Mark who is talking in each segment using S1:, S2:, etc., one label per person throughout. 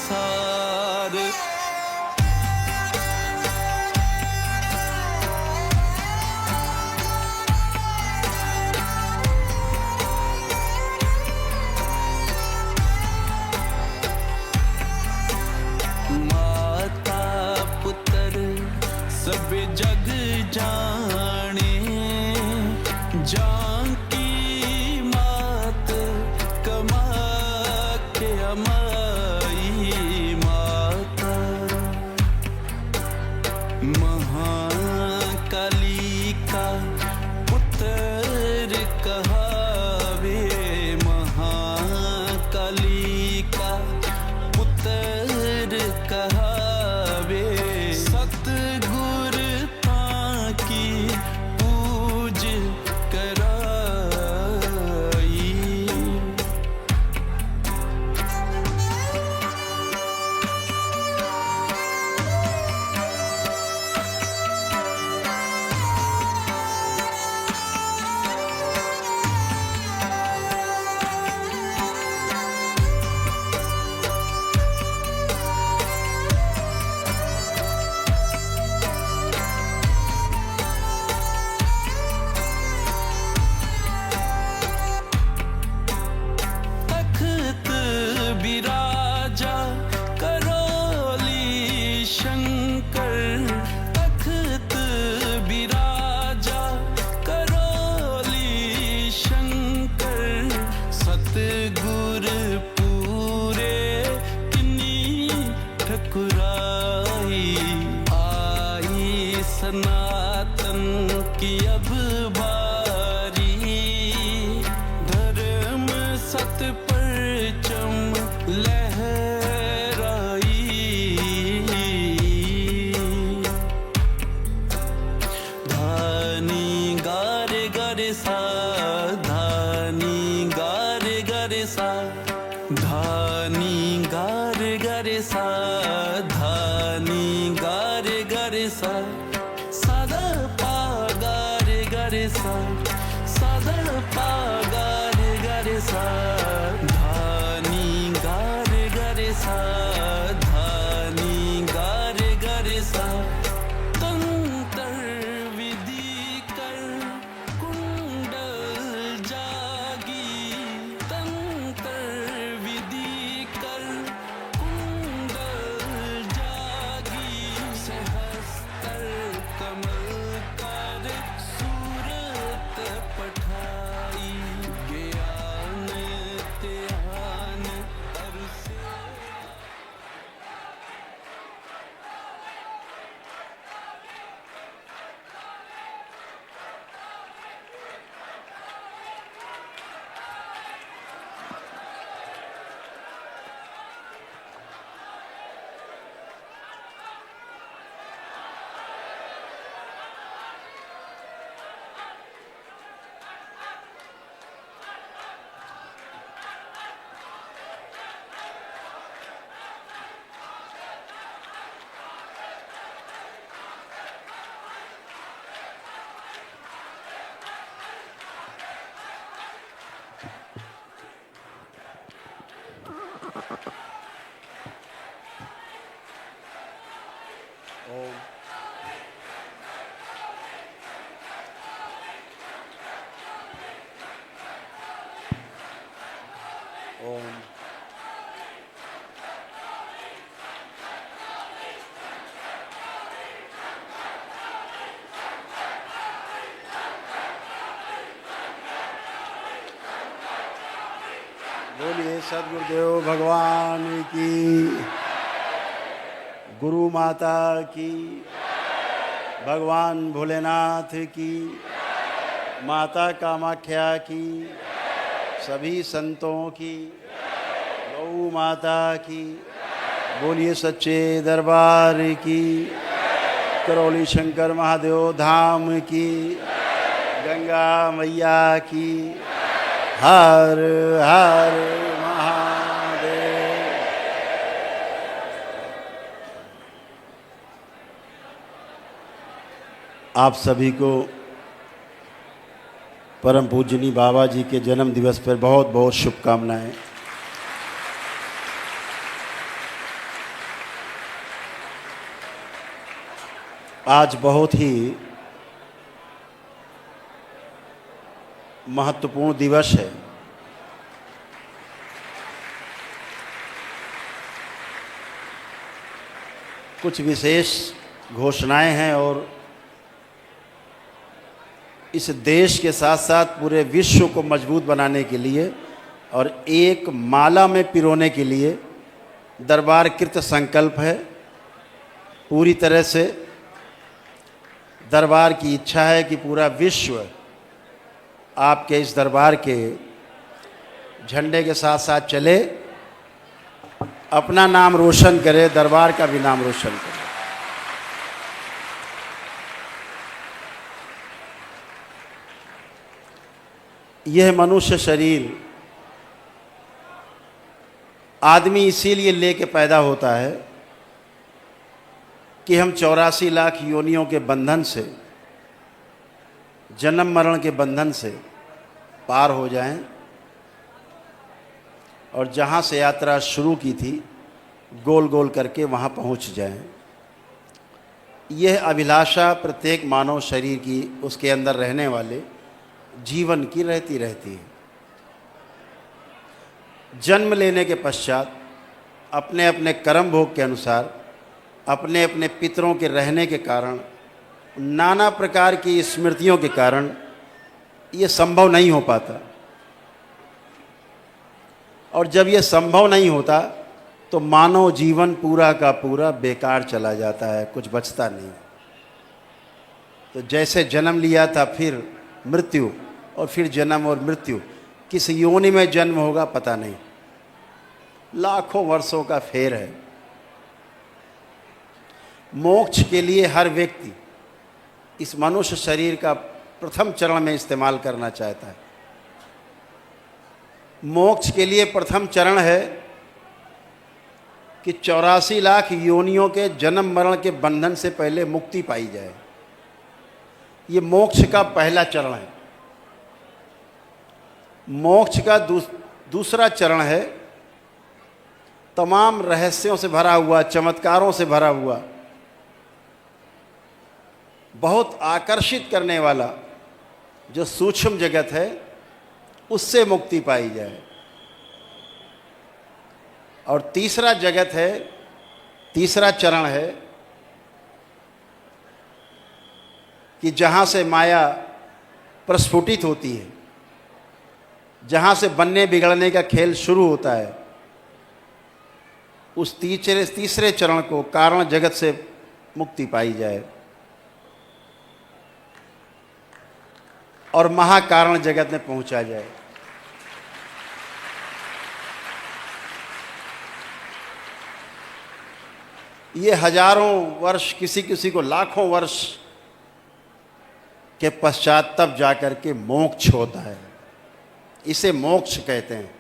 S1: संसार। माता पुत्र सब जग जाने, जानकी मात कमाके अमाई माता। महाकाली का पुत्र कहावे, महाकाली का पुत्र कहावे। सतगुर ताकी पूज कराई। तख्त बिराजा करोली शंकर, तख्त बिराजा करोली शंकर। सतगुर पूरे किन्नी ठकुराई, आई सनातन की अब बारी। धर्म सत परचम लहराई। धानी गारे गारे सा, धानी गारे गारे सा, धानी गारे गारे सा, धानी गारे गारे सा। सादा पा गारे गारे सा, सादा पा गारे गारे सा। धानी गारे गारे सा, धानी गारे गारे सा। तंत्र विधि कर कुंडल जागी, तंत्र विधि कर कुंडल जागी। सहस्त्र कमल कर सूरत पठाई, ज्ञान ध्यान अरसे।
S2: ओम ओम बोलिए सद्गुरुदेव भगवान की, गुरु माता की, भगवान भोलेनाथ की, माता कामाख्या की, सभी संतों की, गौ माता की। बोलिए सच्चे दरबार की, करौली शंकर महादेव धाम की, गंगा मैया की। हर हर महादेव। आप सभी को परम पूजनी बाबा जी के जन्म दिवस पर बहुत बहुत शुभकामनाएं। आज बहुत ही महत्वपूर्ण दिवस है। कुछ विशेष घोषणाएं हैं और इस देश के साथ साथ पूरे विश्व को मजबूत बनाने के लिए और एक माला में पिरोने के लिए दरबार कृत संकल्प है। पूरी तरह से दरबार की इच्छा है कि पूरा विश्व आपके इस दरबार के झंडे के साथ साथ चले, अपना नाम रोशन करे, दरबार का भी नाम रोशन करे। यह मनुष्य शरीर आदमी इसीलिए लेके पैदा होता है कि हम 84 लाख योनियों के बंधन से, जन्म मरण के बंधन से पार हो जाएं और जहाँ से यात्रा शुरू की थी गोल गोल करके वहाँ पहुँच जाएं। यह अभिलाषा प्रत्येक मानव शरीर की, उसके अंदर रहने वाले जीवन की रहती है। जन्म लेने के पश्चात अपने अपने कर्म भोग के अनुसार, अपने अपने पितरों के रहने के कारण, नाना प्रकार की स्मृतियों के कारण ये संभव नहीं हो पाता। और जब ये संभव नहीं होता तो मानव जीवन पूरा का पूरा बेकार चला जाता है, कुछ बचता नहीं। तो जैसे जन्म लिया था, फिर मृत्यु, और फिर जन्म और मृत्यु, किस योनि में जन्म होगा पता नहीं, लाखों वर्षों का फेर है। मोक्ष के लिए हर व्यक्ति इस मनुष्य शरीर का प्रथम चरण में इस्तेमाल करना चाहता है। मोक्ष के लिए प्रथम चरण है कि 84 लाख योनियों के जन्म मरण के बंधन से पहले मुक्ति पाई जाए। ये मोक्ष का पहला चरण है। मोक्ष का दूसरा चरण है तमाम रहस्यों से भरा हुआ, चमत्कारों से भरा हुआ, बहुत आकर्षित करने वाला जो सूक्ष्म जगत है, उससे मुक्ति पाई जाए। और तीसरा जगत है, तीसरा चरण है कि जहाँ से माया प्रस्फुटित होती है, जहाँ से बनने बिगड़ने का खेल शुरू होता है, उस तीसरे चरण को कारण जगत से मुक्ति पाई जाए और महाकारण जगत में पहुंचा जाए। ये हजारों वर्ष, किसी किसी को लाखों वर्ष के पश्चात तब जाकर के मोक्ष होता है। इसे मोक्ष कहते हैं।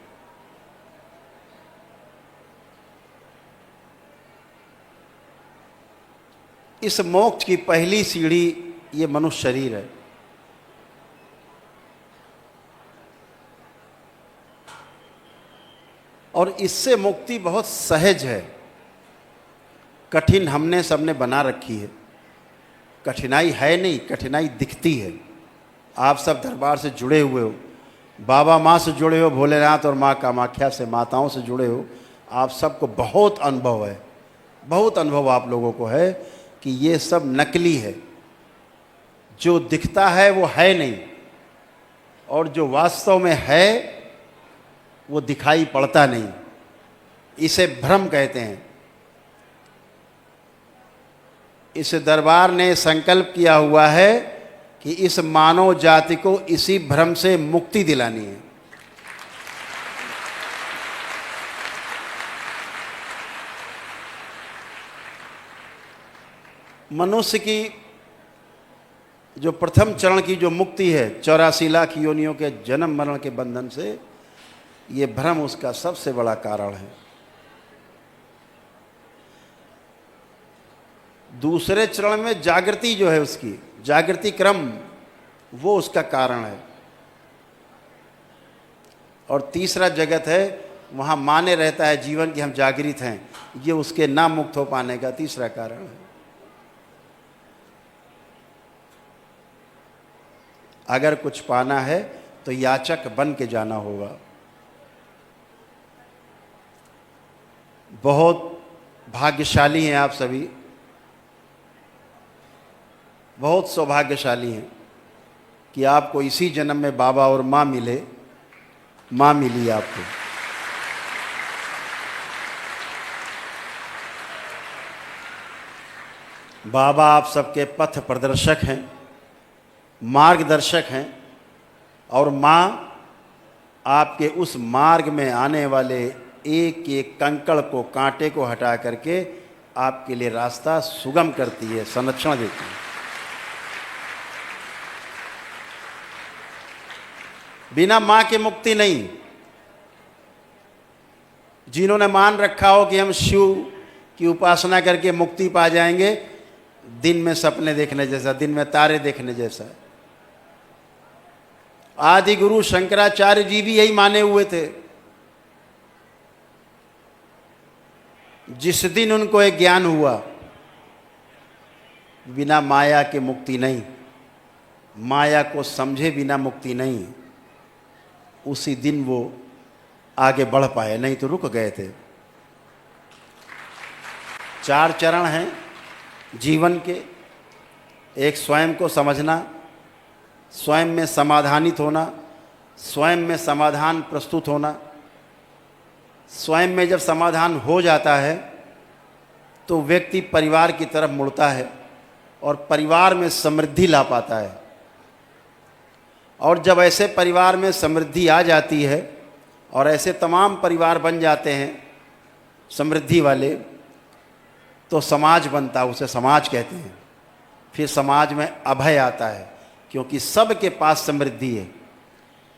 S2: इस मोक्ष की पहली सीढ़ी ये मनुष्य शरीर है। और इससे मुक्ति बहुत सहज है। कठिन हमने सबने बना रखी है। कठिनाई है नहीं, कठिनाई दिखती है। आप सब दरबार से जुड़े हुए हो, बाबा माँ से जुड़े हो, भोलेनाथ और माँ कामाख्या से, माताओं से जुड़े हो। आप सबको बहुत अनुभव है, बहुत अनुभव आप लोगों को है कि ये सब नकली है। जो दिखता है वो है नहीं, और जो वास्तव में है वो दिखाई पड़ता नहीं। इसे भ्रम कहते हैं। इस दरबार ने संकल्प किया हुआ है कि इस मानव जाति को इसी भ्रम से मुक्ति दिलानी है। मनुष्य की जो प्रथम चरण की जो मुक्ति है, 84 लाख योनियों के जन्म मरण के बंधन से, ये भ्रम उसका सबसे बड़ा कारण है। दूसरे चरण में जागृति जो है, उसकी जागृति क्रम, वो उसका कारण है। और तीसरा जगत है, वहाँ माने रहता है जीवन कि हम जागृत हैं, ये उसके ना मुक्त हो पाने का तीसरा कारण है। अगर कुछ पाना है तो याचक बन के जाना होगा। बहुत भाग्यशाली हैं आप सभी, बहुत सौभाग्यशाली हैं कि आपको इसी जन्म में बाबा और माँ मिले, माँ मिली आपको। बाबा आप सबके पथ प्रदर्शक हैं, मार्गदर्शक हैं, और माँ आपके उस मार्ग में आने वाले एक एक कंकड़ को, कांटे को हटा करके आपके लिए रास्ता सुगम करती है, संरक्षण देती है। बिना माँ के मुक्ति नहीं। जिन्होंने मान रखा हो कि हम शिव की उपासना करके मुक्ति पा जाएंगे, दिन में सपने देखने जैसा, दिन में तारे देखने जैसा। आदि गुरु शंकराचार्य जी भी यही माने हुए थे। जिस दिन उनको एक ज्ञान हुआ बिना माया के मुक्ति नहीं, माया को समझे बिना मुक्ति नहीं, उसी दिन वो आगे बढ़ पाए, नहीं तो रुक गए थे। 4 चरण हैं जीवन के। एक स्वयं को समझना, स्वयं में समाधानित होना, स्वयं में समाधान प्रस्तुत होना। स्वयं में जब समाधान हो जाता है तो व्यक्ति परिवार की तरफ मुड़ता है और परिवार में समृद्धि ला पाता है। और जब ऐसे परिवार में समृद्धि आ जाती है और ऐसे तमाम परिवार बन जाते हैं समृद्धि वाले, तो समाज बनता है, उसे समाज कहते हैं। फिर समाज में अभय आता है, क्योंकि सबके पास समृद्धि है।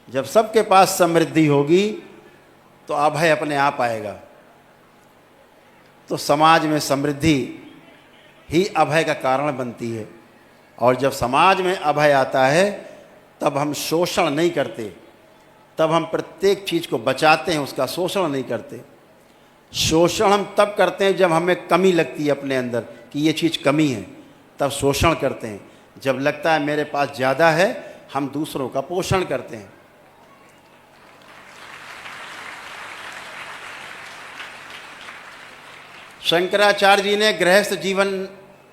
S2: जब सबके पास समृद्धि होगी तो अभय अपने आप आएगा। तो समाज में समृद्धि ही अभय का कारण बनती है। और जब समाज में अभय आता है तब हम शोषण नहीं करते, तब हम प्रत्येक चीज़ को बचाते हैं, उसका शोषण नहीं करते। शोषण हम तब करते हैं जब हमें कमी लगती है अपने अंदर कि ये चीज़ कमी है, तब शोषण करते हैं। जब लगता है मेरे पास ज़्यादा है, हम दूसरों का पोषण करते हैं। शंकराचार्य जी ने गृहस्थ जीवन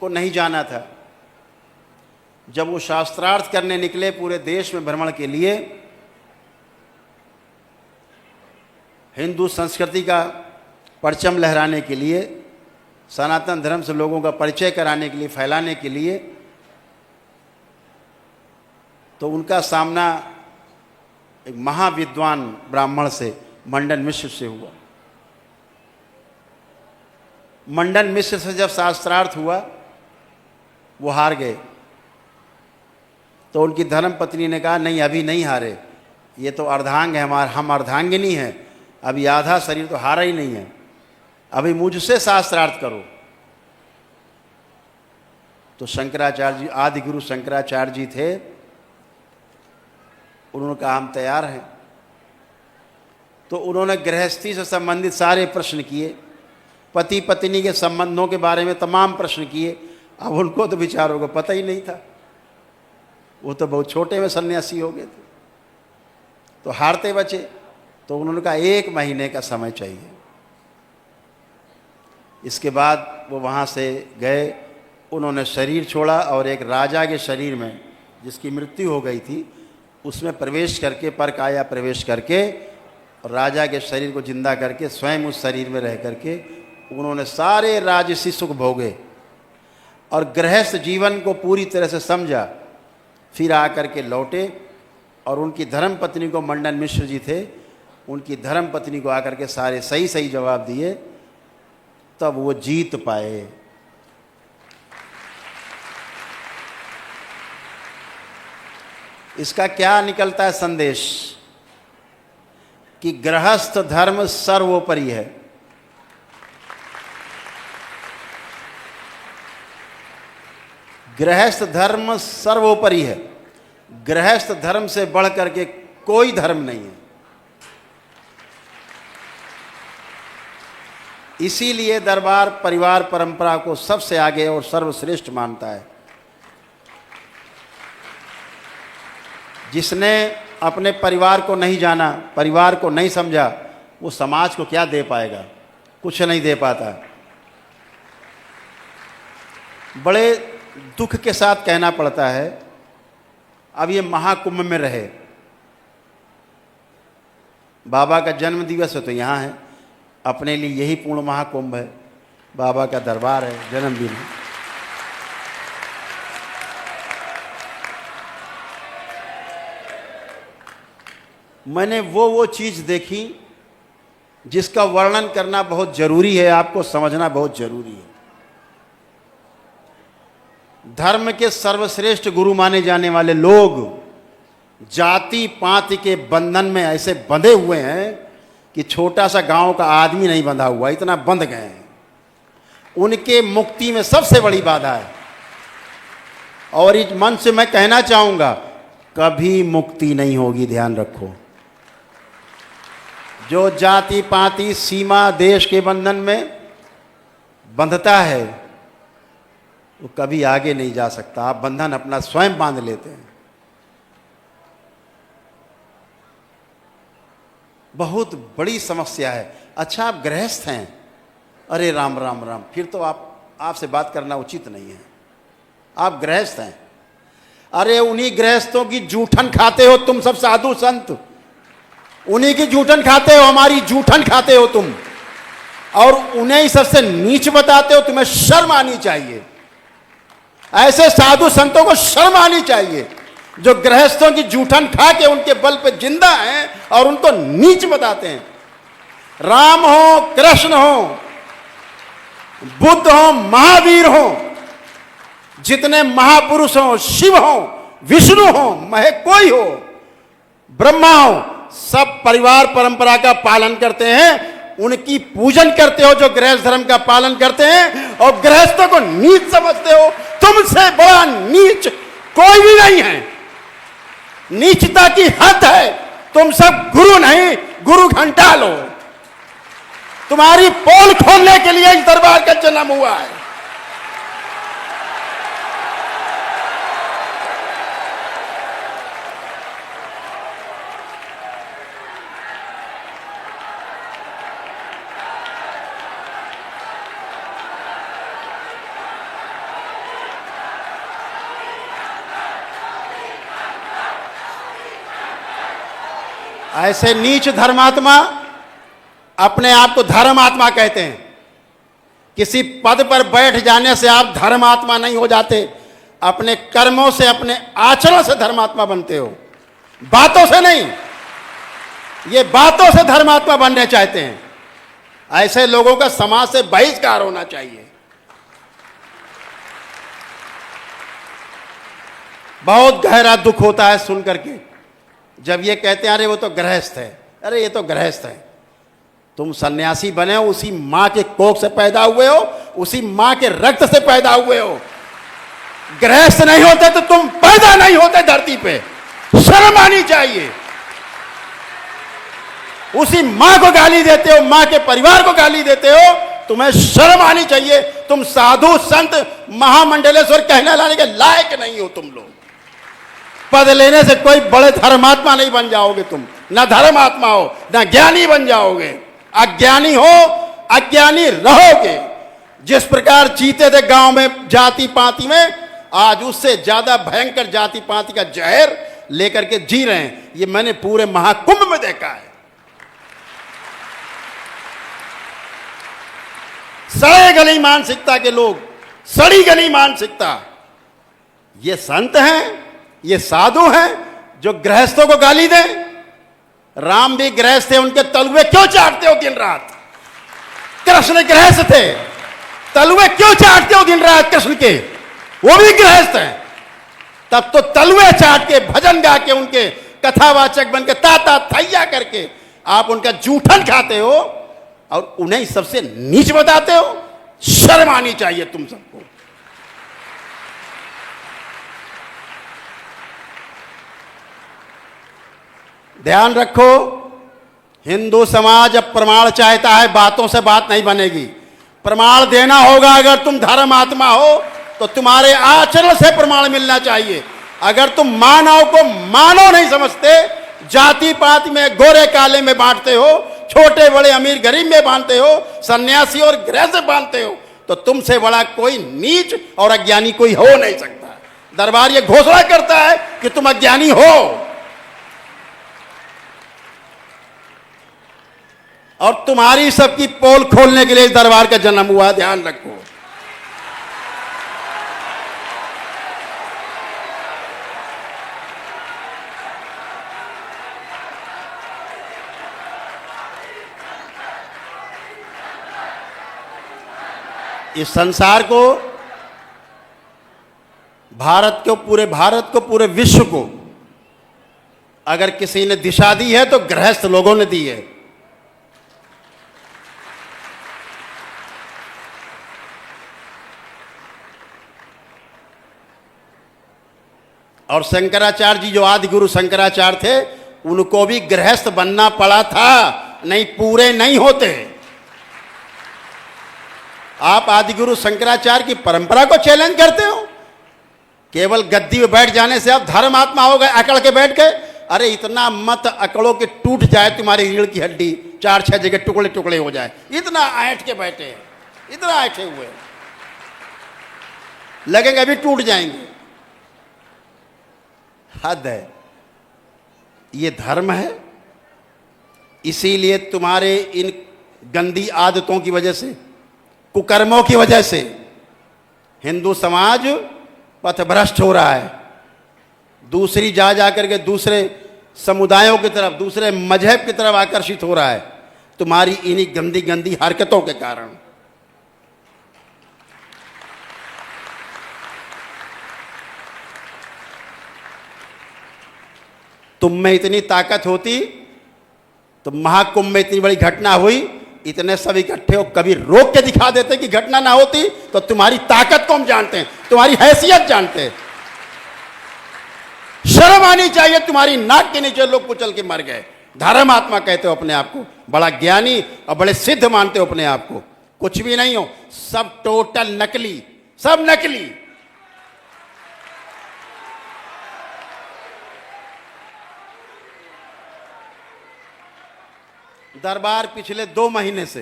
S2: को नहीं जाना था। जब वो शास्त्रार्थ करने निकले पूरे देश में भ्रमण के लिए, हिंदू संस्कृति का परचम लहराने के लिए, सनातन धर्म से लोगों का परिचय कराने के लिए, फैलाने के लिए, तो उनका सामना एक महाविद्वान ब्राह्मण से, मंडन मिश्र से हुआ। मंडन मिश्र से जब शास्त्रार्थ हुआ, वो हार गए। तो उनकी धर्म पत्नी ने कहा, नहीं अभी नहीं हारे, ये तो अर्धांग है हमारा, हम अर्धांगिनी हैं, अभी आधा शरीर तो हारा ही नहीं है, अभी मुझसे शास्त्रार्थ करो। तो शंकराचार्य जी, आदि गुरु शंकराचार्य जी थे, उन्होंने कहा हम तैयार हैं। तो उन्होंने गृहस्थी से संबंधित सारे प्रश्न किए, पति पत्नी के संबंधों के बारे में तमाम प्रश्न किए। अब उनको तो बेचारों को पता ही नहीं था, वो तो बहुत छोटे में सन्यासी हो गए थे, तो हारते बचे। तो उन्होंने कहा 1 महीने का समय चाहिए। इसके बाद वो वहाँ से गए, उन्होंने शरीर छोड़ा और एक राजा के शरीर में, जिसकी मृत्यु हो गई थी, उसमें प्रवेश करके, परकाया प्रवेश करके, और राजा के शरीर को जिंदा करके स्वयं उस शरीर में रह करके उन्होंने सारे राजसी सुख भोगे और गृहस्थ जीवन को पूरी तरह से समझा। फिर आकर के लौटे और उनकी धर्म पत्नी को, मंडन मिश्र जी थे, उनकी धर्म पत्नी को आकर के सारे सही सही जवाब दिए, तब वो जीत पाए। इसका क्या निकलता है संदेश? कि गृहस्थ धर्म सर्वोपरि है। गृहस्थ धर्म सर्वोपरि है। गृहस्थ धर्म से बढ़ करके कोई धर्म नहीं है। इसीलिए दरबार परिवार परंपरा को सबसे आगे और सर्वश्रेष्ठ मानता है। जिसने अपने परिवार को नहीं जाना, परिवार को नहीं समझा, वो समाज को क्या दे पाएगा? कुछ नहीं दे पाता। बड़े दुख के साथ कहना पड़ता है, अब ये महाकुंभ में रहे, बाबा का जन्म दिवस है तो यहाँ है, अपने लिए यही पूर्ण महाकुंभ है, बाबा का दरबार है, जन्मदिन है। मैंने वो चीज़ देखी जिसका वर्णन करना बहुत जरूरी है, आपको समझना बहुत जरूरी है। धर्म के सर्वश्रेष्ठ गुरु माने जाने वाले लोग जाति पाति के बंधन में ऐसे बंधे हुए हैं कि छोटा सा गांव का आदमी नहीं बंधा हुआ, इतना बंध गए हैं। उनके मुक्ति में सबसे बड़ी बाधा है। और इस मन से मैं कहना चाहूंगा, कभी मुक्ति नहीं होगी, ध्यान रखो। जो जाति पाति सीमा देश के बंधन में बंधता है वो कभी आगे नहीं जा सकता। आप बंधन अपना स्वयं बांध लेते हैं। बहुत बड़ी समस्या है। अच्छा, आप गृहस्थ हैं, अरे राम राम राम, फिर तो आपसे बात करना उचित नहीं है। आप गृहस्थ हैं, अरे उन्हीं गृहस्थों की जूठन खाते हो तुम सब साधु संत, उन्हीं की जूठन खाते हो, हमारी जूठन खाते हो तुम, और उन्हें ही सबसे नीच बताते हो। तुम्हें शर्म आनी चाहिए। ऐसे साधु संतों को शर्म आनी चाहिए जो गृहस्थों की जूठन खा के उनके बल पे जिंदा हैं और उनको नीच बताते हैं। राम हो, कृष्ण हो, बुद्ध हो, महावीर हो, जितने महापुरुष हो, शिव हो, विष्णु हो, महे कोई हो, ब्रह्मा हो, सब परिवार परंपरा का पालन करते हैं। उनकी पूजन करते हो जो गृहस्थ धर्म का पालन करते हैं, और गृहस्थों को नीच समझते हो। तुमसे बड़ा नीच कोई भी नहीं है। नीचता की हद है। तुम सब गुरु नहीं, गुरु घंटा लो। तुम्हारी पोल खोलने के लिए इस दरबार का जन्म हुआ है। ऐसे नीच धर्मात्मा अपने आप को धर्मात्मा कहते हैं। किसी पद पर बैठ जाने से आप धर्मात्मा नहीं हो जाते। अपने कर्मों से, अपने आचरण से धर्मात्मा बनते हो, बातों से नहीं। ये बातों से धर्मात्मा बनने चाहते हैं। ऐसे लोगों का समाज से बहिष्कार होना चाहिए। बहुत गहरा दुख होता है सुन करके जब ये कहते हैं अरे वो तो गृहस्थ है। अरे ये तो गृहस्थ है। तुम सन्यासी बने हो, उसी मां के कोख से पैदा हुए हो, उसी मां के रक्त से पैदा हुए हो। गृहस्थ नहीं होते तो तुम पैदा नहीं होते धरती पे। शर्म आनी चाहिए। उसी मां को गाली देते हो, मां के परिवार को गाली देते हो, तुम्हें शर्म आनी चाहिए। तुम साधु संत महामंडलेश्वर कहने लाने के लायक नहीं हो। तुम लोग पद लेने से कोई बड़े धर्मात्मा नहीं बन जाओगे। तुम ना धर्मात्मा हो, ना ज्ञानी बन जाओगे। अज्ञानी हो, अज्ञानी रहोगे। जिस प्रकार जीते थे गांव में जाति पाति में, आज उससे ज्यादा भयंकर जाति पाति का जहर लेकर के जी रहे हैं। ये मैंने पूरे महाकुंभ में देखा है। सड़े गली मानसिकता के लोग, सड़ी गली मानसिकता। ये संत हैं, ये साधु हैं जो गृहस्थों को गाली दें। राम भी गृहस्थ थे, उनके तलवे क्यों चाटते हो दिन रात? कृष्ण गृहस्थ थे, तलवे क्यों चाटते हो दिन रात कृष्ण के? वो भी गृहस्थ हैं। तब तो तलवे चाट के, भजन गा के, उनके कथावाचक बन के, ताता थैया करके आप उनका जूठन खाते हो और उन्हें सबसे नीच बताते हो। शर्म आनी चाहिए तुम सबको। ध्यान रखो, हिंदू समाज अब प्रमाण चाहता है। बातों से बात नहीं बनेगी। प्रमाण देना होगा। अगर तुम धर्मात्मा हो तो तुम्हारे आचरण से प्रमाण मिलना चाहिए। अगर तुम मानव को मानव नहीं समझते, जाति पाति में गोरे काले में बांटते हो, छोटे बड़े अमीर गरीब में बांटते हो, सन्यासी और गृह से बांटते हो, तो तुमसे बड़ा कोई नीच और अज्ञानी कोई हो नहीं सकता। दरबार ये घोषणा करता है कि तुम अज्ञानी हो, और तुम्हारी सबकी पोल खोलने के लिए इस दरबार का जन्म हुआ, ध्यान रखो। इस संसार को, भारत को, पूरे विश्व को अगर किसी ने दिशा दी है तो गृहस्थ लोगों ने दी है। और शंकराचार्य जी, जो आदि गुरु शंकराचार्य थे, उनको भी गृहस्थ बनना पड़ा था, नहीं पूरे नहीं होते। आप आदिगुरु शंकराचार्य की परंपरा को चैलेंज करते हो। केवल गद्दी में बैठ जाने से आप धर्मात्मा हो गए, अकड़ के बैठ गए। अरे इतना मत अकड़ो कि टूट जाए तुम्हारी रीढ़ की हड्डी, 4-6 जगह टुकड़े टुकड़े हो जाए। इतना ऐंठ के बैठे हैं, इतना ऐंठे हुए, लगेंगे अभी टूट जाएंगे। हद है। ये धर्म है। इसीलिए तुम्हारे इन गंदी आदतों की वजह से, कुकर्मों की वजह से हिंदू समाज पथभ्रष्ट हो रहा है। दूसरी जा करके दूसरे समुदायों की तरफ, दूसरे मजहब की तरफ आकर्षित हो रहा है, तुम्हारी इन्हीं गंदी गंदी हरकतों के कारण। तुम में इतनी ताकत होती तो महाकुंभ में इतनी बड़ी घटना हुई, इतने सब इकट्ठे हो, कभी रोक के दिखा देते कि घटना ना होती। तो तुम्हारी ताकत को हम जानते हैं, तुम्हारी हैसियत जानते हैं। शर्म आनी चाहिए। तुम्हारी नाक के नीचे लोग कुचल के मर गए। धर्मात्मा कहते हो अपने आप को, बड़ा ज्ञानी और बड़े सिद्ध मानते हो अपने आप को। कुछ भी नहीं हो, सब टोटल नकली, सब नकली। दरबार पिछले 2 महीने से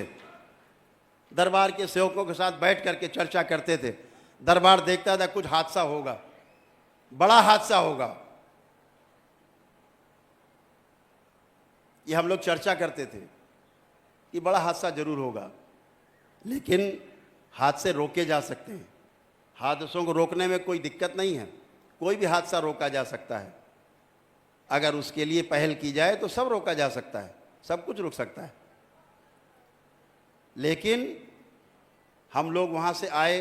S2: दरबार के सेवकों के साथ बैठ करके चर्चा करते थे। दरबार देखता था कुछ हादसा होगा, बड़ा हादसा होगा। ये हम लोग चर्चा करते थे कि बड़ा हादसा जरूर होगा, लेकिन हादसे रोके जा सकते हैं। हादसों को रोकने में कोई दिक्कत नहीं है। कोई भी हादसा रोका जा सकता है। अगर उसके लिए पहल की जाए तो सब रोका जा सकता है, सब कुछ रुक सकता है। लेकिन हम लोग वहाँ से आए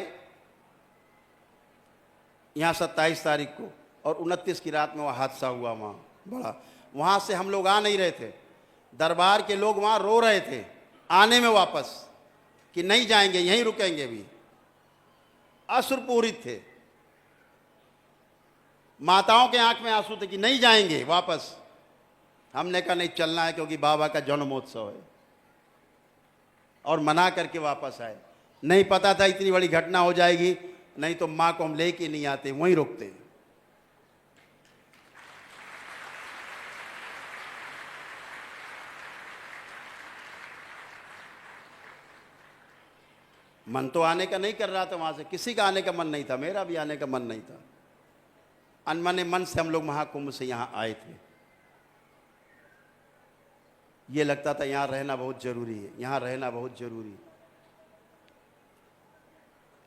S2: यहाँ 27 तारीख को, और 29 की रात में वहाँ हादसा हुआ। वहाँ बड़ा, वहाँ से हम लोग आ नहीं रहे थे। दरबार के लोग वहाँ रो रहे थे आने में वापस, कि नहीं जाएंगे, यहीं रुकेंगे। भी असुरपूरित थे, माताओं के आंख में आंसू थे कि नहीं जाएंगे वापस। हमने कहा नहीं, चलना है, क्योंकि बाबा का जन्मोत्सव है, और मना करके वापस आए। नहीं पता था इतनी बड़ी घटना हो जाएगी, नहीं तो माँ को हम लेके नहीं आते, वहीं रुकते। मन तो आने का नहीं कर रहा था, वहां से किसी का आने का मन नहीं था, मेरा भी आने का मन नहीं था। अनमने मन से हम लोग महाकुंभ से यहाँ आए थे। ये लगता था यहाँ रहना बहुत जरूरी है, यहाँ रहना बहुत जरूरी है।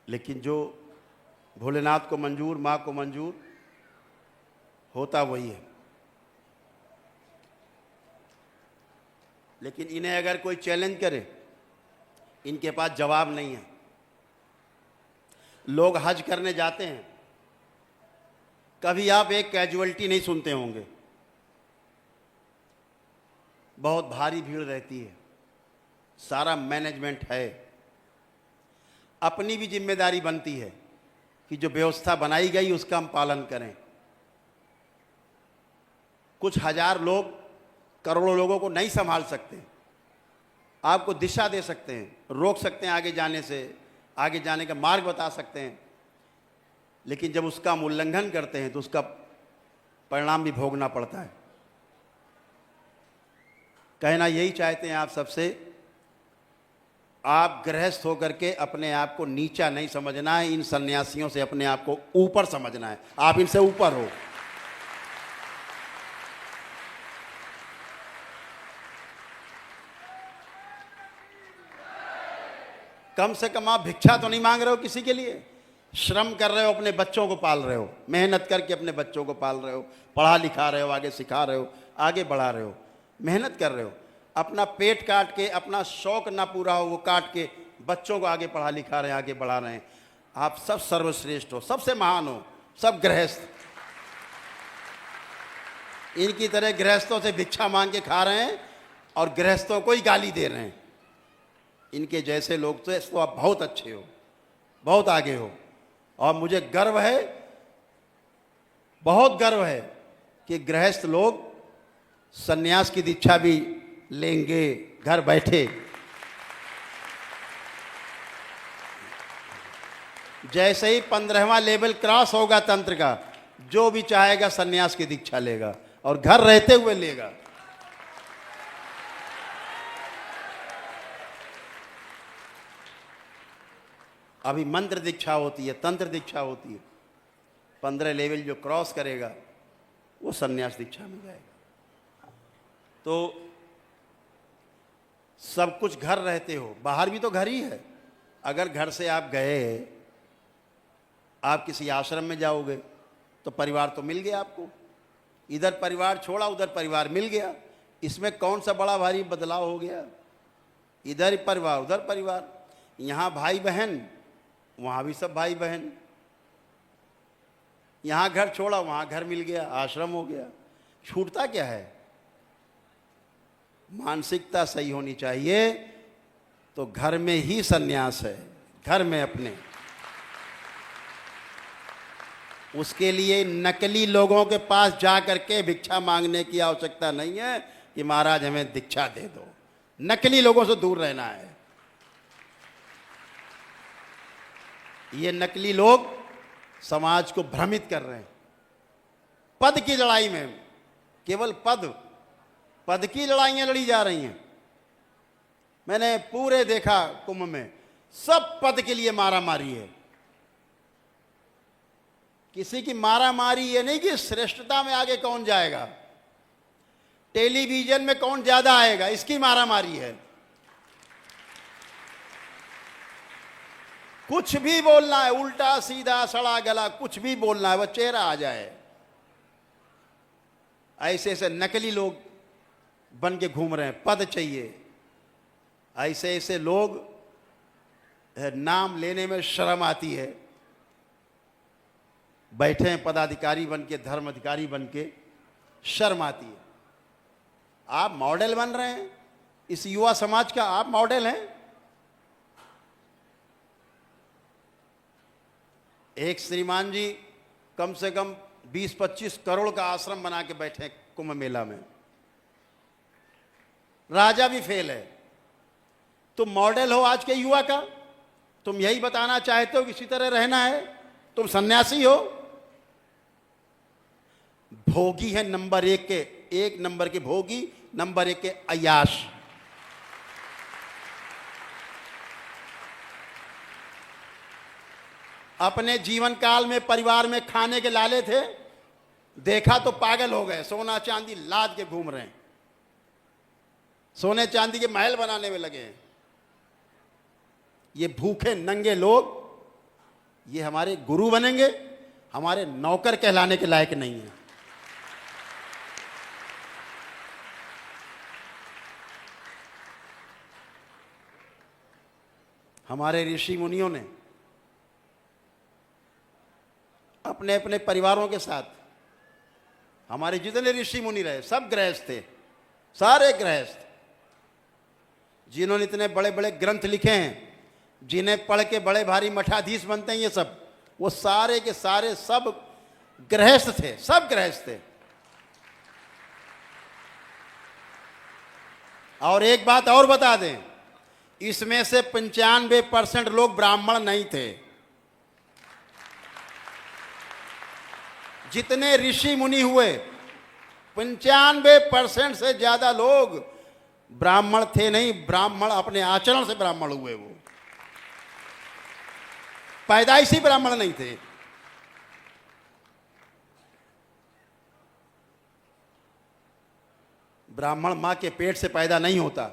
S2: लेकिन जो भोलेनाथ को मंजूर, माँ को मंजूर होता वही है। लेकिन इन्हें अगर कोई चैलेंज करे, इनके पास जवाब नहीं है। लोग हज करने जाते हैं, कभी आप एक कैजुअलिटी नहीं सुनते होंगे। बहुत भारी भीड़ रहती है, सारा मैनेजमेंट है। अपनी भी जिम्मेदारी बनती है कि जो व्यवस्था बनाई गई उसका हम पालन करें। कुछ हजार लोग करोड़ों लोगों को नहीं संभाल सकते। आपको दिशा दे सकते हैं, रोक सकते हैं आगे जाने से, आगे जाने का मार्ग बता सकते हैं, लेकिन जब उसका हम उल्लंघन करते हैं तो उसका परिणाम भी भोगना पड़ता है। कहना यही चाहते हैं आप सबसे, आप गृहस्थ होकर के अपने आप को नीचा नहीं समझना है, इन सन्यासियों से अपने आप को ऊपर समझना है। आप इनसे ऊपर हो। कम से कम आप भिक्षा तो नहीं मांग रहे हो किसी के लिए, श्रम कर रहे हो, अपने बच्चों को पाल रहे हो, मेहनत करके अपने बच्चों को पाल रहे हो, पढ़ा लिखा रहे हो, आगे सिखा रहे हो, आगे बढ़ा रहे हो, मेहनत कर रहे हो। अपना पेट काट के, अपना शौक ना पूरा हो वो काट के बच्चों को आगे पढ़ा लिखा रहे हैं, आगे बढ़ा रहे हैं। आप सब सर्वश्रेष्ठ हो, सबसे महान हो, सब गृहस्थ। इनकी तरह गृहस्थों से भिक्षा मांग के खा रहे हैं और गृहस्थों को ही गाली दे रहे हैं। इनके जैसे लोग तो आप बहुत अच्छे हो, बहुत आगे हो। और मुझे गर्व है, बहुत गर्व है कि गृहस्थ लोग सन्यास की दीक्षा भी लेंगे घर बैठे। जैसे ही 15वां लेवल क्रॉस होगा तंत्र का, जो भी चाहेगा सन्यास की दीक्षा लेगा और घर रहते हुए लेगा। अभी मंत्र दीक्षा होती है, तंत्र दीक्षा होती है। 15 लेवल जो क्रॉस करेगा वो सन्यास दीक्षा में जाएगा। तो सब कुछ घर रहते हो, बाहर भी तो घर ही है। अगर घर से आप गए, आप किसी आश्रम में जाओगे तो परिवार तो मिल गया आपको। इधर परिवार छोड़ा, उधर परिवार मिल गया। इसमें कौन सा बड़ा भारी बदलाव हो गया? इधर परिवार, उधर परिवार। यहाँ भाई बहन, वहाँ भी सब भाई बहन। यहाँ घर छोड़ा, वहाँ घर मिल गया, आश्रम हो गया। छूटता क्या है? मानसिकता सही होनी चाहिए। तो घर में ही सन्यास है, घर में अपने। उसके लिए नकली लोगों के पास जा करके भिक्षा मांगने की आवश्यकता नहीं है कि महाराज हमें दीक्षा दे दो। नकली लोगों से दूर रहना है। ये नकली लोग समाज को भ्रमित कर रहे हैं। पद की लड़ाई में, केवल पद की लड़ाइयां लड़ी जा रही हैं। मैंने पूरे देखा कुंभ में, सब पद के लिए मारा मारी है। किसी की मारा मारी ये नहीं कि श्रेष्ठता में आगे कौन जाएगा, टेलीविजन में कौन ज्यादा आएगा, इसकी मारा मारी है। कुछ भी बोलना है, उल्टा सीधा सड़ा गला कुछ भी बोलना है, वह चेहरा आ जाए। ऐसे ऐसे नकली लोग बन के घूम रहे हैं, पद चाहिए। ऐसे ऐसे लोग, नाम लेने में शर्म आती है, बैठे हैं पदाधिकारी बन के, धर्म अधिकारी बन के, शर्म आती है। आप मॉडल बन रहे हैं, इस युवा समाज का आप मॉडल हैं। एक श्रीमान जी कम से कम 20-25 करोड़ का आश्रम बना के बैठे हैं कुंभ मेला में। राजा भी फेल है। तुम मॉडल हो आज के युवा का, तुम यही बताना चाहते हो कि इसी तरह रहना है। तुम सन्यासी हो, भोगी है नंबर 1 के, 1 नंबर के भोगी, नंबर 1 के अय्याश। अपने जीवन काल में परिवार में खाने के लाले थे, देखा तो पागल हो गए, सोना चांदी लाद के घूम रहे हैं, सोने चांदी के महल बनाने में लगे हैं। ये भूखे नंगे लोग, ये हमारे गुरु बनेंगे, हमारे नौकर कहलाने के लायक नहीं है। हमारे ऋषि मुनियों ने अपने अपने परिवारों के साथ, हमारे जितने ऋषि मुनि रहे सब गृहस्थ थे, सारे गृहस्थ। जिन्होंने इतने बड़े बड़े ग्रंथ लिखे हैं, जिन्हें पढ़ के बड़े भारी मठाधीश बनते हैं, ये सब, वो सारे के सारे सब गृहस्थ थे, सब गृहस्थ थे। और एक बात और बता दें, इसमें से 95% लोग ब्राह्मण नहीं थे। जितने ऋषि मुनि हुए 95% से ज्यादा लोग ब्राह्मण थे नहीं, ब्राह्मण अपने आचरण से ब्राह्मण हुए। वो पैदाइशी ब्राह्मण नहीं थे। ब्राह्मण मां के पेट से पैदा नहीं होता,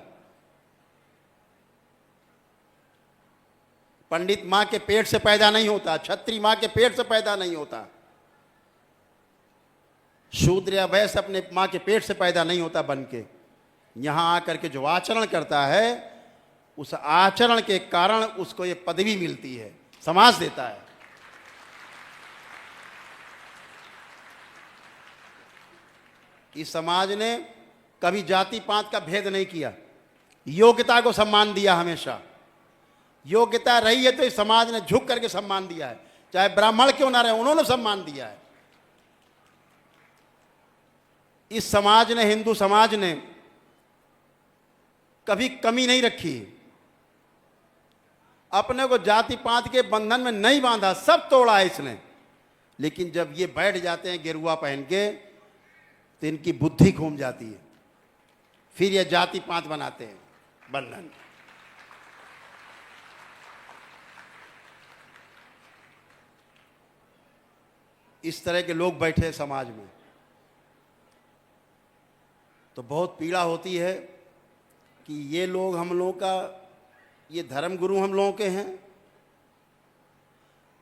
S2: पंडित मां के पेट से पैदा नहीं होता, क्षत्रिय मां के पेट से पैदा नहीं होता, शूद्र या वैश्य अपने मां के पेट से पैदा नहीं होता बन के। यहां आकर के जो आचरण करता है, उस आचरण के कारण उसको ये पदवी मिलती है, समाज देता है। इस समाज ने कभी जाति पात का भेद नहीं किया, योग्यता को सम्मान दिया हमेशा। योग्यता रही है तो इस समाज ने झुक करके सम्मान दिया है, चाहे ब्राह्मण क्यों ना रहे, उन्होंने सम्मान दिया है। इस समाज ने, हिंदू समाज ने कभी कमी नहीं रखी, अपने को जाति पात के बंधन में नहीं बांधा, सब तोड़ा है इसने। लेकिन जब ये बैठ जाते हैं गेरुआ पहन के तो इनकी बुद्धि घूम जाती है, फिर ये जाति पात बनाते हैं बंधन। इस तरह के लोग बैठे समाज में तो बहुत पीड़ा होती है कि ये लोग हम लोगों का, ये धर्म गुरु हम लोगों के हैं।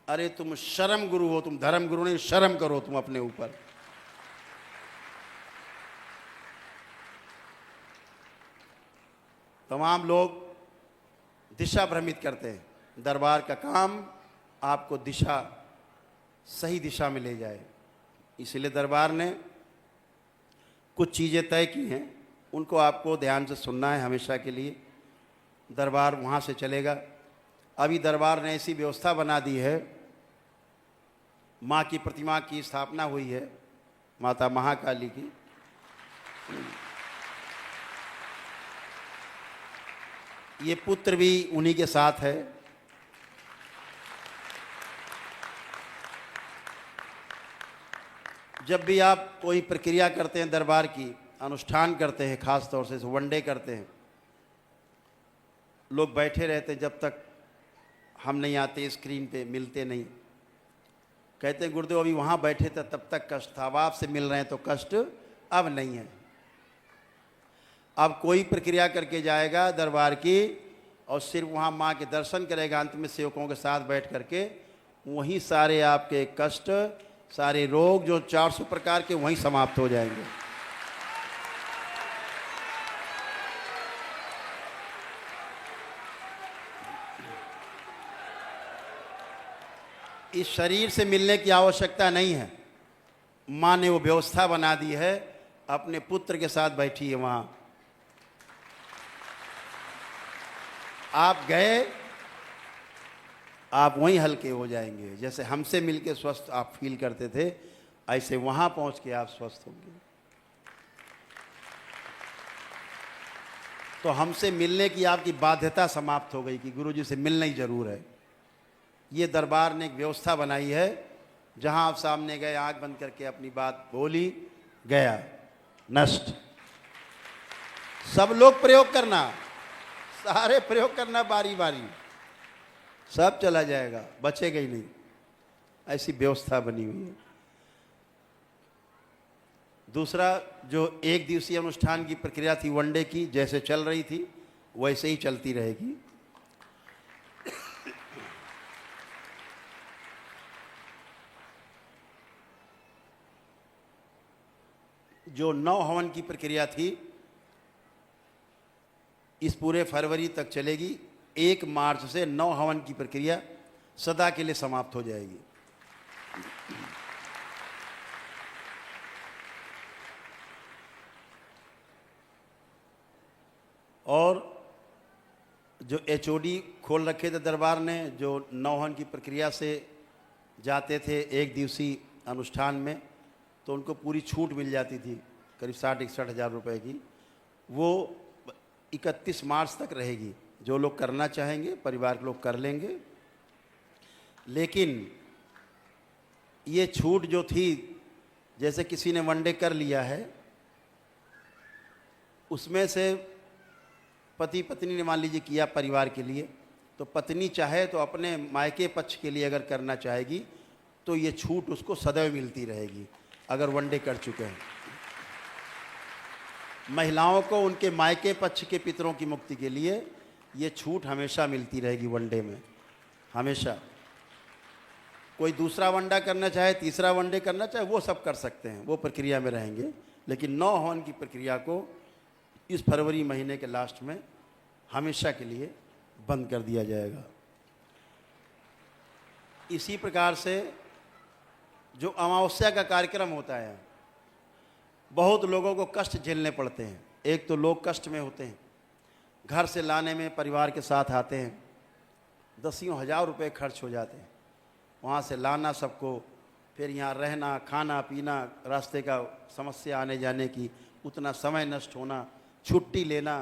S2: अरे तुम शर्म गुरु हो, तुम धर्म गुरु नहीं, शर्म करो तुम अपने ऊपर। तमाम लोग दिशा भ्रमित करते हैं। दरबार का काम आपको दिशा, सही दिशा में ले जाए, इसलिए दरबार ने कुछ चीज़ें तय की हैं, उनको आपको ध्यान से सुनना है हमेशा के लिए। दरबार वहाँ से चलेगा। अभी दरबार ने ऐसी व्यवस्था बना दी है, माँ की प्रतिमा की स्थापना हुई है, माता महाकाली की। ये पुत्र भी उन्हीं के साथ है। जब भी आप कोई प्रक्रिया करते हैं, दरबार की अनुष्ठान करते हैं, खास तौर से वनडे करते हैं, लोग बैठे रहते हैं जब तक हम नहीं आते, स्क्रीन पे मिलते नहीं। कहते हैं गुरुदेव अभी वहाँ बैठे थे तब तक कष्ट था, अब आपसे मिल रहे हैं तो कष्ट अब नहीं है। अब कोई प्रक्रिया करके जाएगा दरबार की और सिर्फ वहाँ माँ के दर्शन करेगा, अंत में सेवकों के साथ बैठ करके, वहीं सारे आपके कष्ट, सारे रोग जो 400 प्रकार के, वहीं समाप्त हो जाएंगे। इस शरीर से मिलने की आवश्यकता नहीं है, माँ ने वो व्यवस्था बना दी है, अपने पुत्र के साथ बैठी है वहाँ। आप गए, आप वहीं हल्के हो जाएंगे। जैसे हमसे मिलके स्वस्थ आप फील करते थे, ऐसे वहाँ पहुँच के आप स्वस्थ होंगे। तो हमसे मिलने की आपकी बाध्यता समाप्त हो गई कि गुरुजी से मिलना ही जरूर है। ये दरबार ने एक व्यवस्था बनाई है, जहाँ आप सामने गए, आँख बंद करके अपनी बात बोली, गया, नष्ट। सब लोग प्रयोग करना, सारे प्रयोग करना बारी बारी, सब चला जाएगा, बचेगा ही नहीं। ऐसी व्यवस्था बनी हुई है। दूसरा, जो एक दिवसीय अनुष्ठान की प्रक्रिया थी वनडे की, जैसे चल रही थी वैसे ही चलती रहेगी। जो 9 हवन की प्रक्रिया थी, इस पूरे फरवरी तक चलेगी। 1 मार्च से 9 हवन की प्रक्रिया सदा के लिए समाप्त हो जाएगी। और जो HOD खोल रखे थे दरबार ने, जो 9 हवन की प्रक्रिया से जाते थे एक दिवसीय अनुष्ठान में, तो उनको पूरी छूट मिल जाती थी, करीब 60-61 हज़ार रुपए की। वो 31 मार्च तक रहेगी। जो लोग करना चाहेंगे, परिवार के लोग कर लेंगे। लेकिन ये छूट जो थी जैसे किसी ने वनडे कर लिया है, उसमें से पति पत्नी ने मान लीजिए किया परिवार के लिए, तो पत्नी चाहे तो अपने मायके पक्ष के लिए अगर करना चाहेगी तो ये छूट उसको सदैव मिलती रहेगी अगर वनडे कर चुके हैं। महिलाओं को उनके मायके पक्ष के पितरों की मुक्ति के लिए ये छूट हमेशा मिलती रहेगी वनडे में, हमेशा। कोई दूसरा वनडा करना चाहे, तीसरा वनडे करना चाहे, वो सब कर सकते हैं, वो प्रक्रिया में रहेंगे। लेकिन 9 हवन की प्रक्रिया को इस फरवरी महीने के लास्ट में हमेशा के लिए बंद कर दिया जाएगा। इसी प्रकार से जो अमावस्या का कार्यक्रम होता है, बहुत लोगों को कष्ट झेलने पड़ते हैं। एक तो लोग कष्ट में होते हैं, घर से लाने में परिवार के साथ आते हैं, दसियों हज़ार रुपए खर्च हो जाते हैं, वहाँ से लाना सबको, फिर यहाँ रहना, खाना पीना, रास्ते का समस्या आने जाने की, उतना समय नष्ट होना, छुट्टी लेना,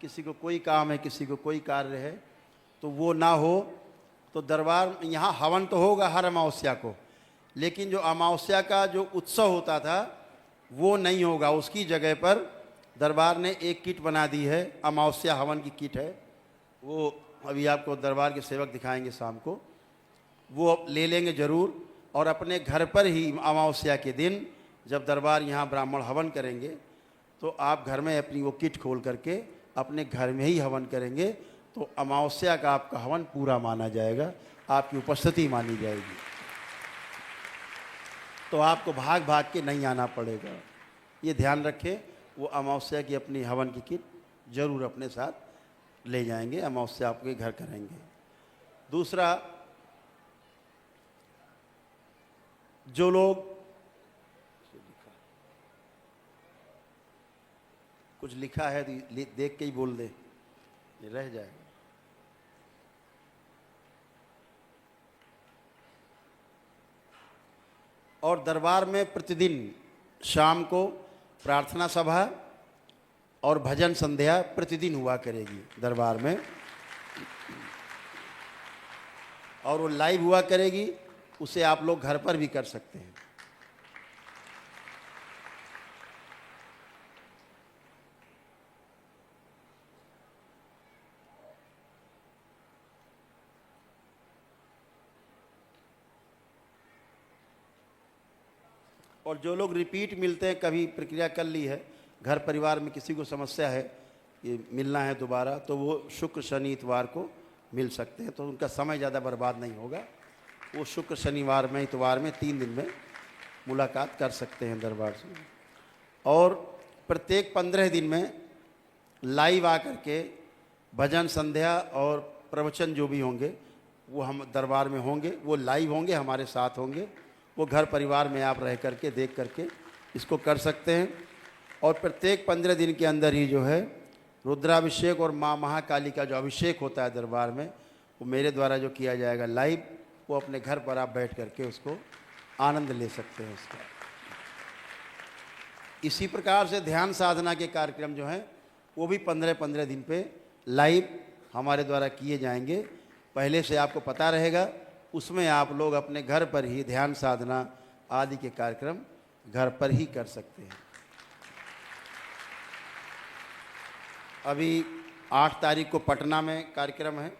S2: किसी को कोई काम है, किसी को कोई कार्य है, तो वो ना हो तो दरबार यहाँ हवन तो होगा हर अमावस्या को, लेकिन जो अमावस्या का जो उत्सव होता था वो नहीं होगा। उसकी जगह पर दरबार ने एक किट बना दी है, अमावस्या हवन की किट है, वो अभी आपको दरबार के सेवक दिखाएंगे शाम को, वो ले लेंगे ज़रूर। और अपने घर पर ही अमावस्या के दिन जब दरबार यहाँ ब्राह्मण हवन करेंगे तो आप घर में अपनी वो किट खोल करके अपने घर में ही हवन करेंगे, तो अमावस्या का आपका हवन पूरा माना जाएगा, आपकी उपस्थिति मानी जाएगी। तो आपको भाग भाग के नहीं आना पड़ेगा, ये ध्यान रखें। वो अमावस्या की अपनी हवन की किट जरूर अपने साथ ले जाएंगे, अमावस्या आपके घर करेंगे। दूसरा, जो लोग कुछ लिखा है तो देख के ही बोल दे, ये रह जाएगा। और दरबार में प्रतिदिन शाम को प्रार्थना सभा और भजन संध्या प्रतिदिन हुआ करेगी दरबार में, और वो लाइव हुआ करेगी, उसे आप लोग घर पर भी कर सकते हैं। और जो लोग रिपीट मिलते हैं, कभी प्रक्रिया कर ली है, घर परिवार में किसी को समस्या है ये मिलना है दोबारा, तो वो शुक्र शनि इतवार को मिल सकते हैं, तो उनका समय ज़्यादा बर्बाद नहीं होगा। वो शुक्र शनिवार में इतवार में 3 दिन में मुलाकात कर सकते हैं दरबार से। और प्रत्येक 15 दिन में लाइव आकर के भजन संध्या और प्रवचन जो भी होंगे वो हम दरबार में होंगे, वो लाइव होंगे, हमारे साथ होंगे, वो घर परिवार में आप रह करके देख करके इसको कर सकते हैं। और प्रत्येक 15 दिन के अंदर ही जो है रुद्राभिषेक और माँ महाकाली का जो अभिषेक होता है दरबार में, वो मेरे द्वारा जो किया जाएगा लाइव, वो अपने घर पर आप बैठ करके उसको आनंद ले सकते हैं उसका। इसी प्रकार से ध्यान साधना के कार्यक्रम जो हैं वो भी 15-15 दिन पे लाइव हमारे द्वारा किए जाएंगे, पहले से आपको पता रहेगा। उसमें आप लोग अपने घर पर ही ध्यान साधना आदि के कार्यक्रम घर पर ही कर सकते हैं। अभी 8 तारीख को पटना में कार्यक्रम है,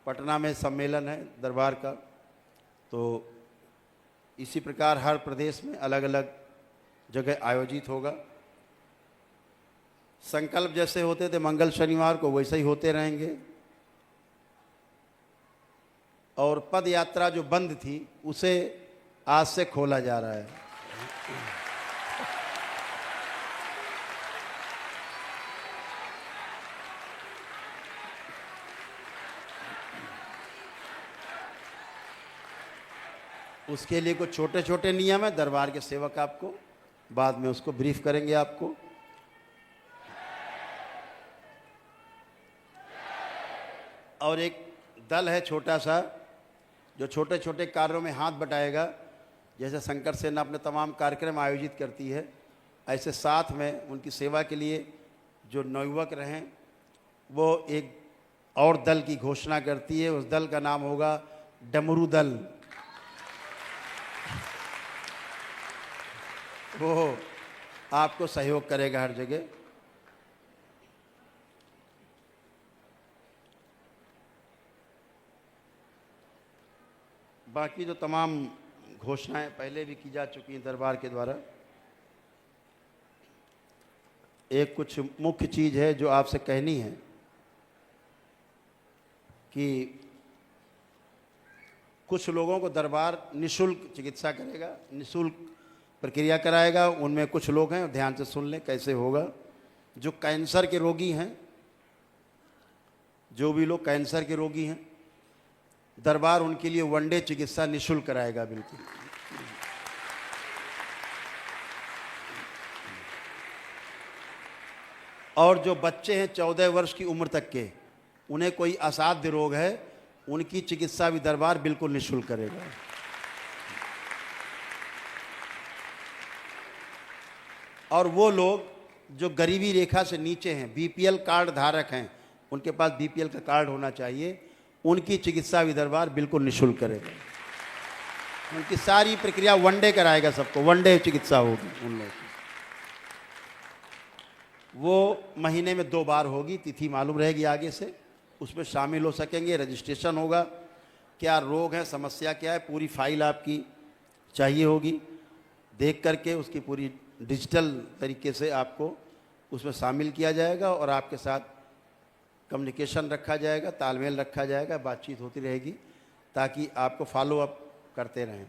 S2: पटना में सम्मेलन है दरबार का, तो इसी प्रकार हर प्रदेश में अलग अलग जगह आयोजित होगा। संकल्प जैसे होते थे मंगल शनिवार को, वैसे ही होते रहेंगे। और पद यात्रा जो बंद थी उसे आज से खोला जा रहा है। उसके लिए कुछ छोटे छोटे नियम है, दरबार के सेवक आपको बाद में उसको ब्रीफ करेंगे आपको। और एक दल है छोटा सा जो छोटे छोटे कार्यों में हाथ बटाएगा, जैसे शंकर सेना अपने तमाम कार्यक्रम आयोजित करती है, ऐसे साथ में उनकी सेवा के लिए जो नवयुवक रहें वो एक और दल की घोषणा करती है। उस दल का नाम होगा डमरू दल। वो आपको सहयोग करेगा हर जगह। बाकी जो तमाम घोषणाएं पहले भी की जा चुकी हैं दरबार के द्वारा, एक कुछ मुख्य चीज़ है जो आपसे कहनी है कि कुछ लोगों को दरबार निशुल्क चिकित्सा करेगा, निशुल्क प्रक्रिया कराएगा। उनमें कुछ लोग हैं, ध्यान से सुन लें कैसे होगा। जो कैंसर के रोगी हैं, जो भी लोग कैंसर के रोगी हैं, दरबार उनके लिए वनडे चिकित्सा निशुल्क कराएगा बिल्कुल। और जो बच्चे हैं 14 वर्ष की उम्र तक के, उन्हें कोई असाध्य रोग है, उनकी चिकित्सा भी दरबार बिल्कुल निःशुल्क करेगा। और वो लोग जो गरीबी रेखा से नीचे हैं, बीपीएल कार्ड धारक हैं, उनके पास बीपीएल का कार्ड होना चाहिए, उनकी चिकित्सा भी दरबार बिल्कुल निःशुल्क करेगा। उनकी सारी प्रक्रिया वनडे कराएगा, सबको वनडे चिकित्सा होगी उन लोगों की। वो महीने में 2 बार होगी, तिथि मालूम रहेगी आगे से, उसमें शामिल हो सकेंगे। रजिस्ट्रेशन होगा, क्या रोग है, समस्या क्या है, पूरी फाइल आपकी चाहिए होगी। देख करके उसकी पूरी डिजिटल तरीके से आपको उसमें शामिल किया जाएगा और आपके साथ कम्युनिकेशन रखा जाएगा, तालमेल रखा जाएगा, बातचीत होती रहेगी ताकि आपको फॉलो अप करते रहें।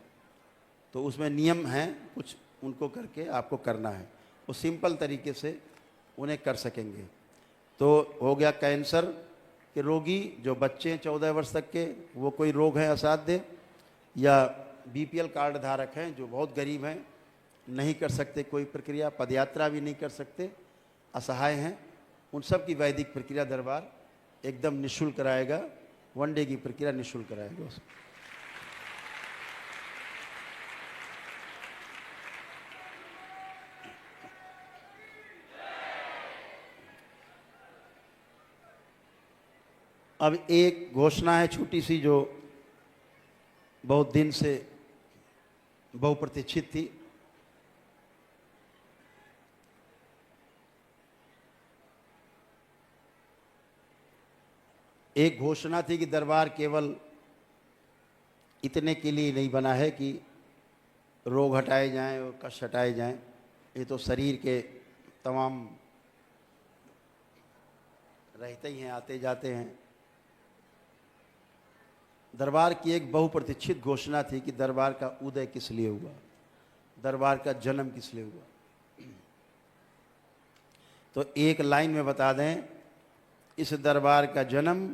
S2: तो उसमें नियम हैं कुछ, उनको करके आपको करना है। वो सिंपल तरीके से उन्हें कर सकेंगे। तो हो गया कैंसर के रोगी, जो बच्चे हैं 14 वर्ष तक के, वो कोई रोग है असाध्य, या बीपीएल कार्ड धारक हैं जो बहुत गरीब हैं, नहीं कर सकते कोई प्रक्रिया, पदयात्रा भी नहीं कर सकते, असहाय हैं, उन सब की वैदिक प्रक्रिया दरबार एकदम निःशुल्क कराएगा। वनडे की प्रक्रिया निःशुल्क कराएगा उसमें। अब एक घोषणा है छोटी सी, जो बहुत दिन से बहुप्रतीक्षित थी। एक घोषणा थी कि दरबार केवल इतने के लिए नहीं बना है कि रोग हटाए जाएं और कष्ट हटाए जाएं। ये तो शरीर के तमाम रहते ही हैं, आते जाते हैं। दरबार की एक बहुप्रतीक्षित घोषणा थी कि दरबार का उदय किस लिए हुआ, दरबार का जन्म किस लिए हुआ। तो एक लाइन में बता दें, इस दरबार का जन्म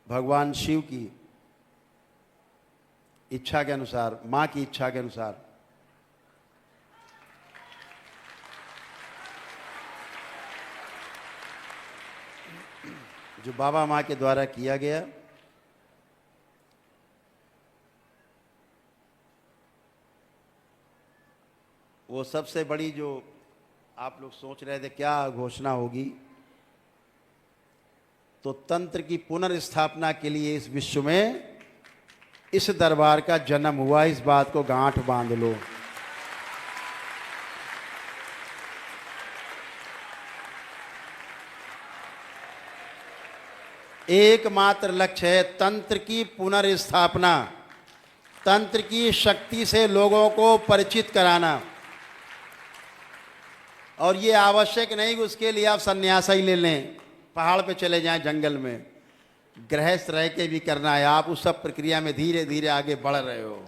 S2: भगवान शिव की इच्छा के अनुसार, मां की इच्छा के अनुसार, जो बाबा माँ के द्वारा किया गया, वो सबसे बड़ी, जो आप लोग सोच रहे थे क्या घोषणा होगी, तो तंत्र की पुनर्स्थापना के लिए इस विश्व में इस दरबार का जन्म हुआ। इस बात को गांठ बांध लो। एकमात्र लक्ष्य है तंत्र की पुनर्स्थापना, तंत्र की शक्ति से लोगों को परिचित कराना। और ये आवश्यक नहीं कि उसके लिए आप संन्यास ही ले लें, पहाड़ पे चले जाएं, जंगल में, गृहस्थ रह के भी करना है। आप उस सब प्रक्रिया में धीरे धीरे आगे बढ़ रहे हो,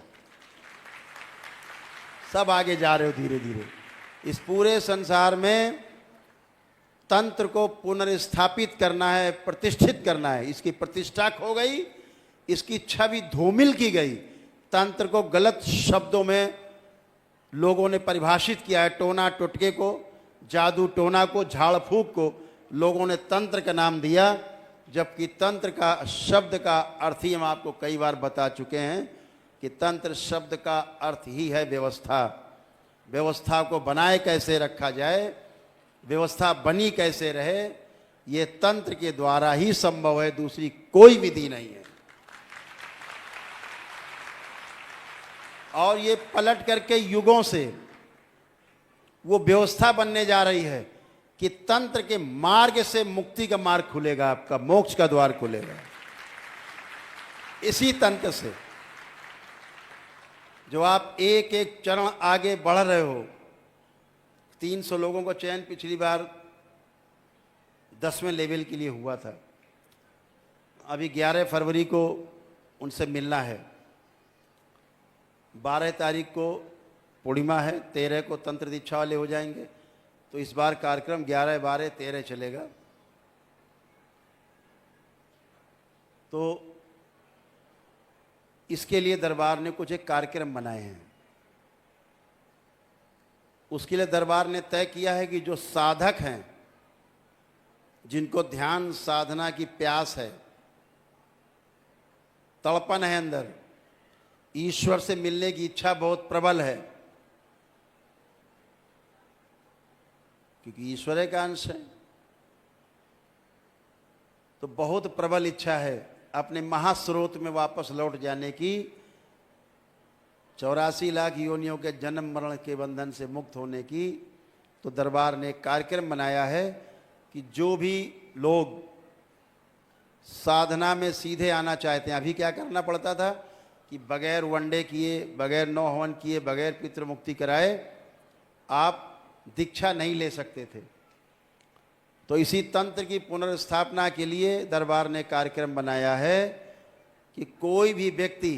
S2: सब आगे जा रहे हो धीरे धीरे। इस पूरे संसार में तंत्र को पुनर्स्थापित करना है, प्रतिष्ठित करना है। इसकी प्रतिष्ठा खो गई, इसकी छवि धूमिल की गई। तंत्र को गलत शब्दों में लोगों ने परिभाषित किया है। टोना टोटके को, जादू टोना को, झाड़ फूक को लोगों ने तंत्र का नाम दिया, जबकि तंत्र का शब्द का अर्थ ही हम आपको कई बार बता चुके हैं कि तंत्र शब्द का अर्थ ही है व्यवस्था। व्यवस्था को बनाए कैसे रखा जाए, व्यवस्था बनी कैसे रहे, ये तंत्र के द्वारा ही संभव है, दूसरी कोई विधि नहीं है। और ये पलट करके युगों से वो व्यवस्था बनने जा रही है कि तंत्र के मार्ग से मुक्ति का मार्ग खुलेगा, आपका मोक्ष का द्वार खुलेगा इसी तंत्र से। जो आप एक एक चरण आगे बढ़ रहे हो। 300 लोगों को चयन पिछली बार 10वें लेवल के लिए हुआ था। अभी 11 फरवरी को उनसे मिलना है। 12 तारीख को पूर्णिमा है, 13 को तंत्र दीक्षा वाले हो जाएंगे। तो इस बार कार्यक्रम 11, 12, 13 चलेगा। तो इसके लिए दरबार ने कुछ एक कार्यक्रम बनाए हैं। उसके लिए दरबार ने तय किया है कि जो साधक हैं, जिनको ध्यान साधना की प्यास है, तड़पन है अंदर, ईश्वर से मिलने की इच्छा बहुत प्रबल है, क्योंकि ईश्वर का अंश है, तो बहुत प्रबल इच्छा है अपने महास्रोत में वापस लौट जाने की, 84 लाख योनियों के जन्म मरण के बंधन से मुक्त होने की। तो दरबार ने एक कार्यक्रम बनाया है कि जो भी लोग साधना में सीधे आना चाहते हैं, अभी क्या करना पड़ता था कि बगैर वनडे किए, बगैर नौ हवन किए, बगैर पितृ मुक्ति कराए आप दीक्षा नहीं ले सकते थे। तो इसी तंत्र की पुनर्स्थापना के लिए दरबार ने कार्यक्रम बनाया है कि कोई भी व्यक्ति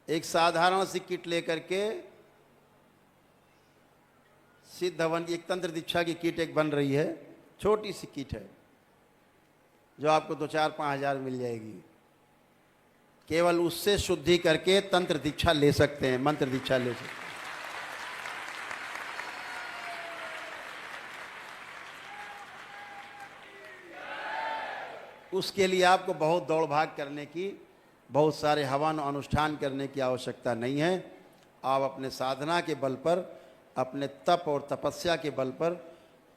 S2: एक साधारण सी किट लेकर के, सिद्ध हवन की एक तंत्र दीक्षा की किट एक बन रही है, छोटी सी किट है जो आपको 2-4-5 हज़ार मिल जाएगी। केवल उससे शुद्धि करके तंत्र दीक्षा ले सकते हैं, मंत्र दीक्षा ले सकते हैं। उसके लिए आपको बहुत दौड़ भाग करने की, बहुत सारे हवन अनुष्ठान करने की आवश्यकता नहीं है। आप अपने साधना के बल पर, अपने तप और तपस्या के बल पर,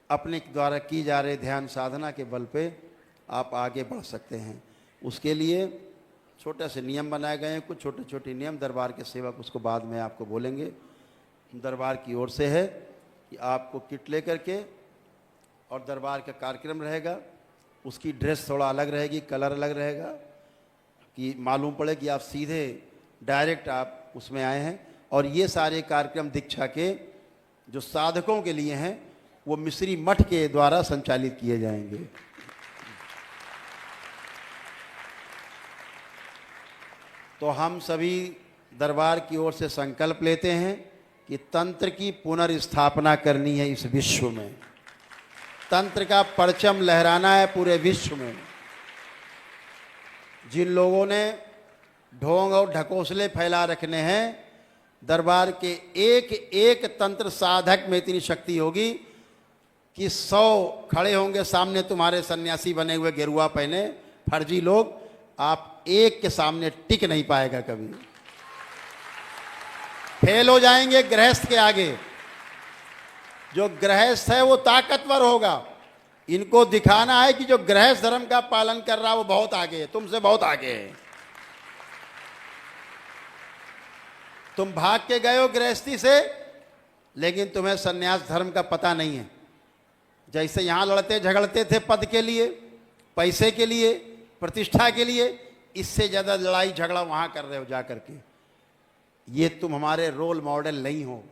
S2: अपने द्वारा की जा रहे ध्यान साधना के बल पे आप आगे बढ़ सकते हैं। उसके लिए छोटे से नियम बनाए गए हैं, कुछ छोटे छोटे नियम। दरबार के सेवक उसको बाद में आपको बोलेंगे। दरबार की ओर से है कि आपको किट लेकर के, और दरबार का कार्यक्रम रहेगा, उसकी ड्रेस थोड़ा अलग रहेगी, कलर अलग रहेगा, कि मालूम पड़े कि आप सीधे डायरेक्ट आप उसमें आए हैं। और ये सारे कार्यक्रम दीक्षा के जो साधकों के लिए हैं वो मिश्री मठ के द्वारा संचालित किए जाएंगे। तो हम सभी दरबार की ओर से संकल्प लेते हैं कि तंत्र की पुनर्स्थापना करनी है इस विश्व में। तंत्र का परचम लहराना है पूरे विश्व में। जिन लोगों ने ढोंग और ढकोसले फैला रखने हैं, दरबार के एक एक तंत्र साधक में इतनी शक्ति होगी कि 100 खड़े होंगे सामने तुम्हारे सन्यासी बने हुए गेरुआ पहने फर्जी लोग, आप एक के सामने टिक नहीं पाएगा कभी, फेल हो जाएंगे गृहस्थ के आगे। जो गृहस्थ है वो ताकतवर होगा। इनको दिखाना है कि जो गृहस्थ धर्म का पालन कर रहा है वो बहुत आगे है, तुमसे बहुत आगे है। तुम भाग के गए हो गृहस्थी से, लेकिन तुम्हें सन्यास धर्म का पता नहीं है। जैसे यहां लड़ते झगड़ते थे पद के लिए, पैसे के लिए, प्रतिष्ठा के लिए, इससे ज्यादा लड़ाई झगड़ा वहां कर रहे हो जाकर के। ये तुम हमारे रोल मॉडल नहीं हो।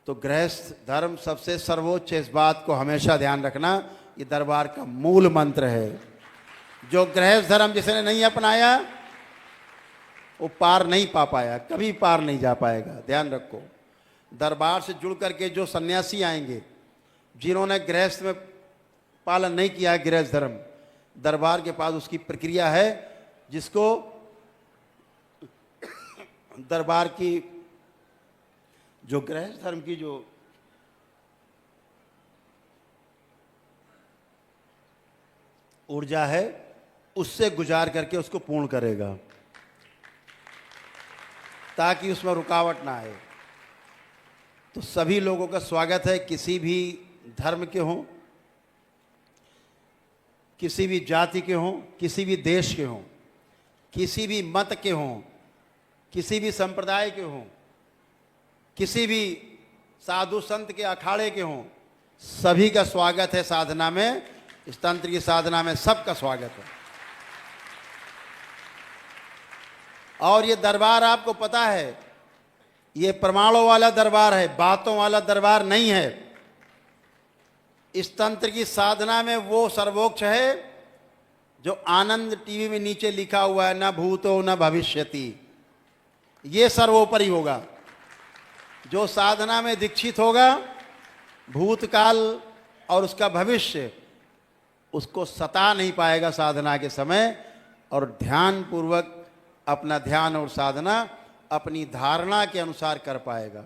S2: तो गृहस्थ धर्म सबसे सर्वोच्च, इस बात को हमेशा ध्यान रखना। ये दरबार का मूल मंत्र है। जो गृहस्थ धर्म जिसने नहीं अपनाया वो पार नहीं पा पाया, कभी पार नहीं जा पाएगा। ध्यान रखो। दरबार से जुड़ करके जो सन्यासी आएंगे, जिन्होंने गृहस्थ में पालन नहीं किया है गृहस्थ धर्म, दरबार के पास उसकी प्रक्रिया है, जिसको दरबार की जो गृहस्थ धर्म की जो ऊर्जा है उससे गुजार करके उसको पूर्ण करेगा, ताकि उसमें रुकावट ना आए। तो सभी लोगों का स्वागत है, किसी भी धर्म के हों, किसी भी जाति के हों, किसी भी देश के हों, किसी भी मत के हों, किसी भी संप्रदाय के हों, किसी भी साधु संत के अखाड़े के हों, सभी का स्वागत है साधना में। इस तंत्र की साधना में सबका स्वागत है। और ये दरबार आपको पता है, ये प्रमाणों वाला दरबार है, बातों वाला दरबार नहीं है। इस तंत्र की साधना में वो सर्वोच्च है जो आनंद टीवी में नीचे लिखा हुआ है, न भूतो न भविष्यति, ये सर्वोपरि होगा। जो साधना में दीक्षित होगा, भूतकाल और उसका भविष्य उसको सता नहीं पाएगा साधना के समय, और ध्यान पूर्वक अपना ध्यान और साधना अपनी धारणा के अनुसार कर पाएगा।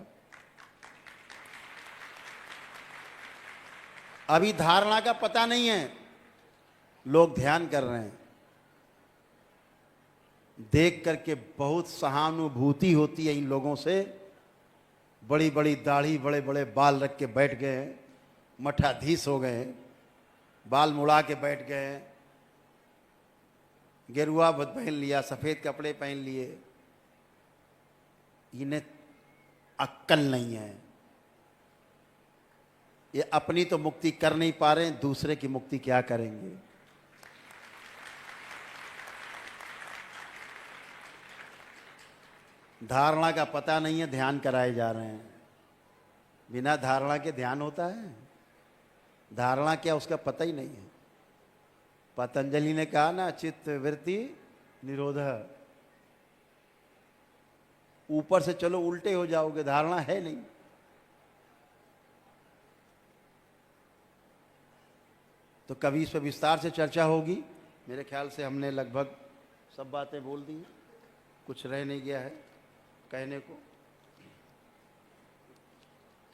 S2: अभी धारणा का पता नहीं है, लोग ध्यान कर रहे हैं, देख करके बहुत सहानुभूति होती है इन लोगों से। बड़ी बड़ी दाढ़ी, बड़े बड़े बाल रख के बैठ गए हैं, मठाधीश हो गए हैं, बाल मुड़ा के बैठ गए हैं, गेरुआ पहन लिया, सफ़ेद कपड़े पहन लिए। इन्हें अक्ल नहीं है, ये अपनी तो मुक्ति कर नहीं पा रहे हैं, दूसरे की मुक्ति क्या करेंगे। धारणा का पता नहीं है, ध्यान कराए जा रहे हैं। बिना धारणा के ध्यान होता है? धारणा क्या, उसका पता ही नहीं है। पतंजलि ने कहा ना, चित्त वृत्ति निरोध। ऊपर से चलो उल्टे हो जाओगे, धारणा है नहीं। तो कभी इस पर विस्तार से चर्चा होगी। मेरे ख्याल से हमने लगभग सब बातें बोल दी, कुछ रह नहीं गया है कहने को।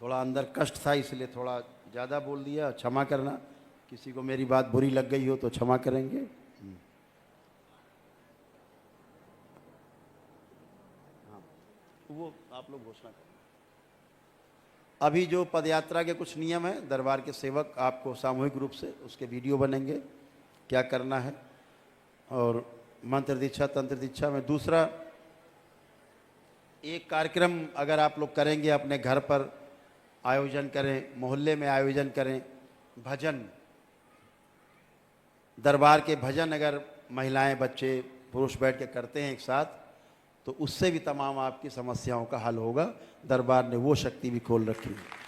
S2: थोड़ा अंदर कष्ट था, इसलिए थोड़ा ज़्यादा बोल दिया, क्षमा करना। किसी को मेरी बात बुरी लग गई हो तो क्षमा करेंगे। हाँ, वो आप लोग घोषणा करें। अभी जो पदयात्रा के कुछ नियम हैं, दरबार के सेवक आपको सामूहिक रूप से उसके वीडियो बनेंगे, क्या करना है। और मंत्र दीक्षा, तंत्र दीक्षा में दूसरा एक कार्यक्रम अगर आप लोग करेंगे, अपने घर पर आयोजन करें, मोहल्ले में आयोजन करें, भजन, दरबार के भजन अगर महिलाएं, बच्चे, पुरुष बैठ के करते हैं एक साथ, तो उससे भी तमाम आपकी समस्याओं का हल होगा। दरबार ने वो शक्ति भी खोल रखी है।